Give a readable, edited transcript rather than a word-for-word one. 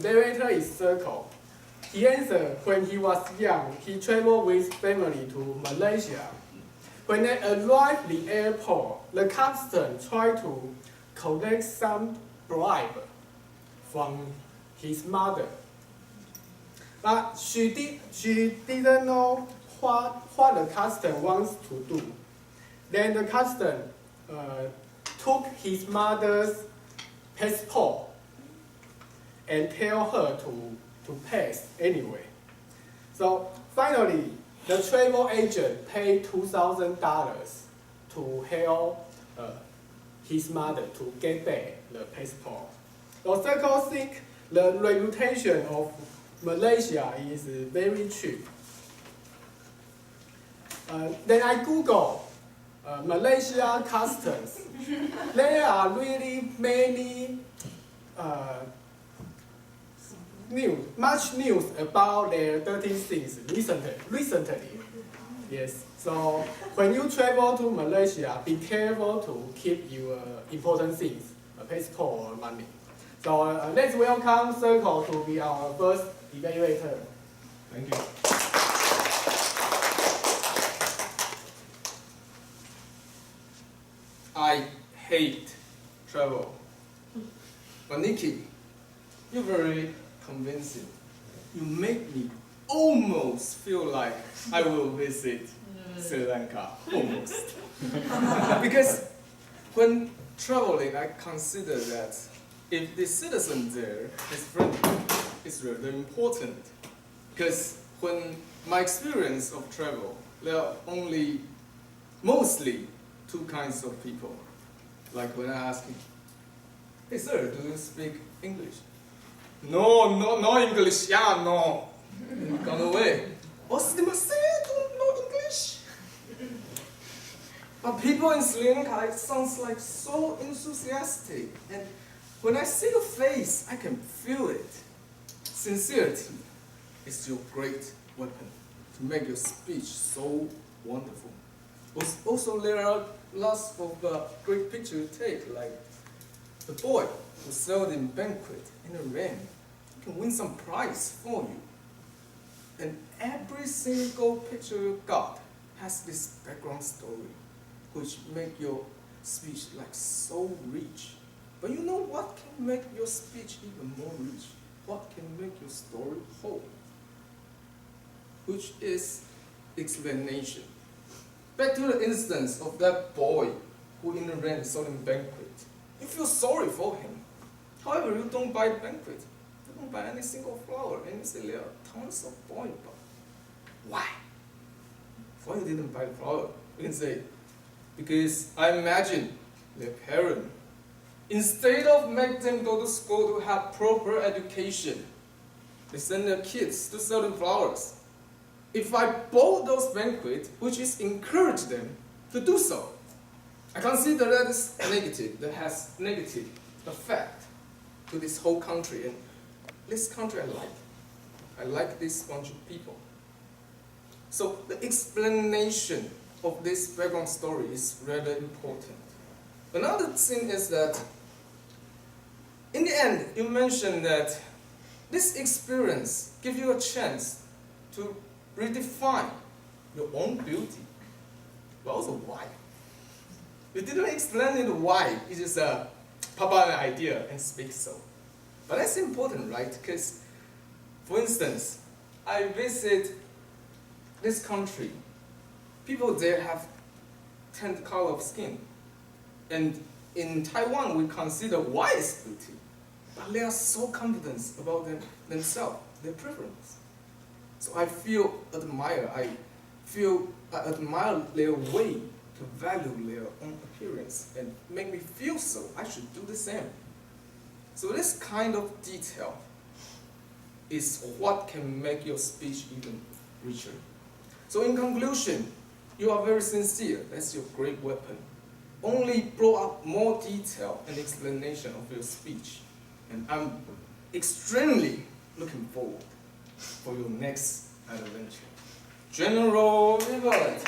evaluator is Circle. He answered when he was young, he traveled with family to Malaysia. When they arrived the airport, the customs tried to collect some bribe from his mother. But she didn't know what the custom wants to do. Then the custom took his mother's passport and tell her to pass anyway. So finally, the travel agent paid $2,000 to help his mother to get back the passport. So Circle think the reputation of Malaysia is very cheap. Then I Google Malaysia customs. There are really many much news about their dirty things recently. Yes. So when you travel to Malaysia, be careful to keep your important things, a passport or money. So let's welcome Circle to be our first evaluator. Thank you. I hate travel. But Nicky, you're very convincing. You make me almost feel like I will visit Sri Lanka. Almost. Because when traveling, I consider that if the citizen there is friendly, it's really important. Because when my experience of travel, there are only mostly two kinds of people. Like when I ask him, "Hey sir, do you speak English?" No English, yeah, no. Gone away. Oh, don't know English. But people in Sri Lanka, it sounds like so enthusiastic. And when I see your face, I can feel it. Sincerity is your great weapon to make your speech so wonderful. Also, there are lots of great pictures you take, like the boy who served in banquet in the rain. He can win some prize for you. And every single picture you got has this background story, which make your speech like so rich. But you know what can make your speech even more rich? What can make your story whole? Which is explanation. Back to the instance of that boy who in the rain sold in banquet. You feel sorry for him. However, you don't buy banquet. You don't buy any single flower. And you say there are tons of boys. But why? Why you didn't buy the flower? You can say, because I imagine their parent, instead of make them go to school to have proper education, they send their kids to sell them flowers. If I bought those banquets, which is encourage them to do so, I consider that is negative, that has negative effect to this whole country. And this country I like. I like this bunch of people. So the explanation of this background story is rather important. Another thing is that, in the end, you mentioned that this experience gives you a chance to redefine your own beauty, but also why. You didn't explain it why, you just pop out an idea and speak so. But that's important, right? Because, for instance, I visit this country. People there have tanned color of skin. And in Taiwan, we consider white as beauty. But they are so confident about themselves, their preference. So I admire their way to value their own appearance and make me feel so. I should do the same. So this kind of detail is what can make your speech even richer. So in conclusion, you are very sincere. That's your great weapon. Only blow up more detail and explanation of your speech. And I'm extremely looking forward for your next adventure. General Rivers.